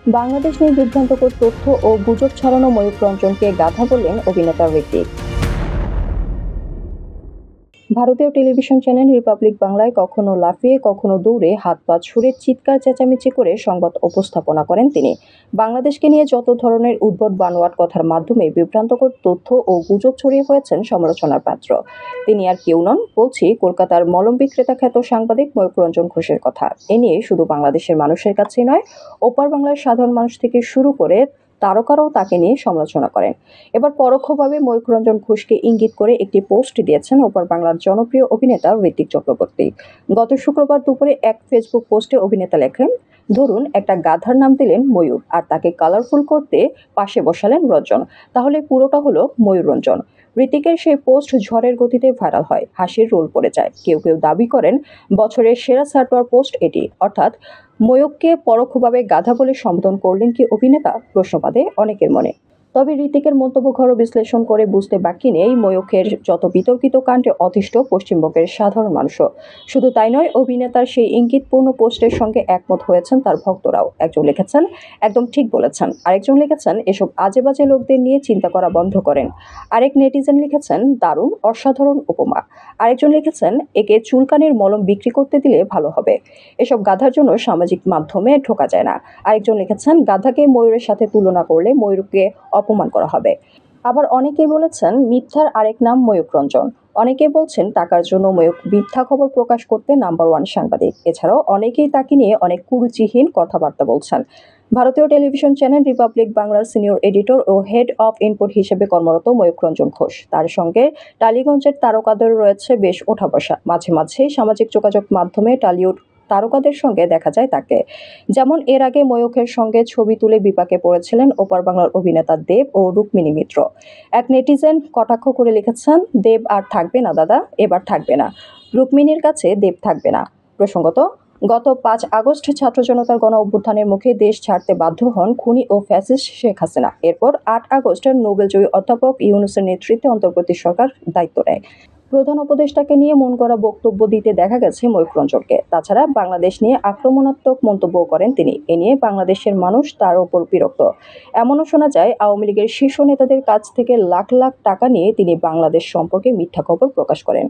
বাংলাদেশ নিয়ে বিভ্রান্তকর তথ্য ও গুজব ছড়ানো ময়ূক রঞ্জনকে গাধা বললেন অভিনেতা ঋত্বিক। ভারতীয় টেলিভিশন চ্যানেল রিপাবলিক বাংলায় কখনো লাফিয়ে কখনো দৌড়ে হাত পা ছুড়ে চিৎকার চেঁচামেচি করে সংবাদ উপস্থাপনা করেন তিনি। বাংলাদেশকে নিয়ে যত ধরনের উদ্ভট বানোয়াট কথার মাধ্যমে বিভ্রান্তকর তথ্য ও গুজব ছড়িয়ে হয়েছেন সমালোচনার পাত্র। তিনি আর কেউ নন, বলছি কলকাতার মলম বিক্রেতা খ্যাত সাংবাদিক ময়ূক রঞ্জন ঘোষের কথা। এ নিয়ে শুধু বাংলাদেশের মানুষের কাছেই নয়, ওপার বাংলার সাধারণ মানুষ থেকে শুরু করে তারকারাও তাকে নিয়ে সমালোচনা করেন। এবার পরোক্ষভাবে ময়ূক রঞ্জন ঘোষকে ইঙ্গিত করে একটি পোস্ট দিয়েছেন ওপার বাংলার জনপ্রিয় অভিনেতা ঋত্বিক চক্রবর্তী। গত শুক্রবার দুপুরে এক ফেসবুক পোস্টে অভিনেতা লেখেন, ধরুন একটা গাধার নাম দিলেন ময়ূর আর তাকে কালারফুল করতে পাশে বসালেন রঞ্জন, তাহলে পুরোটা হলো ময়ূর রঞ্জন। ঋত্বিকের সেই পোস্ট ঝড়ের গতিতে ভাইরাল হয়, হাসির রোল পড়ে যায়। কেউ কেউ দাবি করেন বছরের সেরা সার্টওয়ার পোস্ট এটি, অর্থাৎ ময়ূককে পরোক্ষভাবে গাধা বলে সম্বোধন করলেন কি অভিনেতা, প্রশ্ন বাঁধে অনেকের মনে। তবে ঋত্বিকের মন্তব্য ঘর বিশ্লেষণ করে বুঝতে বাকি নেই ময়ূকের যত বিতর্কিত কাণ্ডে অতিষ্ঠ পশ্চিমবঙ্গের সাধারণ মানুষও। শুধু তাই নয়, অভিনেতার সেই ইঙ্গিতপূর্ণ পোস্টের সঙ্গে একমত হয়েছেন তার ভক্তরাও। একজন লিখেছেন, একদম ঠিক বলেছেন। আরেকজন লিখেছেন, এসব আজে বাজে লোকদের নিয়ে চিন্তা করা বন্ধ করেন। আরেক নেটিজেন লিখেছেন, দারুণ, অসাধারণ উপমা। আরেকজন লিখেছেন, একে চুলকানির মলম বিক্রি করতে দিলে ভালো হবে। এসব গাধার জন্য সামাজিক মাধ্যমে ঢোকা যায় না। আরেকজন লিখেছেন, গাধাকে ময়ূরের সাথে তুলনা করলে ময়ূরকে অপমান করা হবে। আবার অনেকেই বলেছেন, মিথ্যার আরেক নাম ময়ূক রঞ্জন। অনেকে বলছেন, টাকার জন্য ময়ূক মিথ্যা খবর প্রকাশ করতে নাম্বার ওয়ান সাংবাদিক। এছাড়াও অনেকেই তাকে নিয়ে অনেক কুরুচিহীন কথাবার্তা বলছেন। ভারতীয় টেলিভিশন চ্যানেল রিপাবলিক বাংলার সিনিয়র এডিটর ও হেড অফ ইনপুট হিসেবে কর্মরত ময়ূক রঞ্জন ঘোষ। তার সঙ্গে টালিগঞ্জের তারকাদের রয়েছে বেশ ওঠা বসা। মাঝে মাঝেই সামাজিক যোগাযোগ মাধ্যমে টালিউড তারকাদের সঙ্গে দেখা যায় তাকে। যেমন এর আগে ময়ূকের সঙ্গে ছবি তুলে বিপাকে পড়েছিলেন ওপার বাংলার অভিনেতা দেব ও রুক্মিণী মিত্র। এক নেটিজেন কটাক্ষ করে লিখেছেন, দেব আর থাকবে না দাদা, এবার থাকবে না। রুক্মিণীর কাছে দেব থাকবে না। প্রসঙ্গত, গত 5 আগস্ট ছাত্র জনতার গণ অভ্যুত্থানের মুখে দেশ ছাড়তে বাধ্য হন খুনি ও ফ্যাসিস্ট শেখ হাসিনা। এরপর 8 আগস্ট নোবেলজয়ী অধ্যাপক ইউনূসের নেতৃত্বে অন্তর্বর্তী সরকার দায়িত্ব নেয়। প্রধান উপদেষ্টাকে নিয়ে মন গড়া বক্তব্য দিতে দেখা গেছে ময়ূক রঞ্জনকে। তাছাড়া বাংলাদেশ নিয়ে আক্রমণাত্মক মন্তব্য করেন তিনি। এ নিয়ে বাংলাদেশের মানুষ তার ওপর বিরক্ত। এমনও শোনা যায়, আওয়ামী লীগের শীর্ষ নেতাদের কাছ থেকে লাখ লাখ টাকা নিয়ে তিনি বাংলাদেশ সম্পর্কে মিথ্যা খবর প্রকাশ করেন।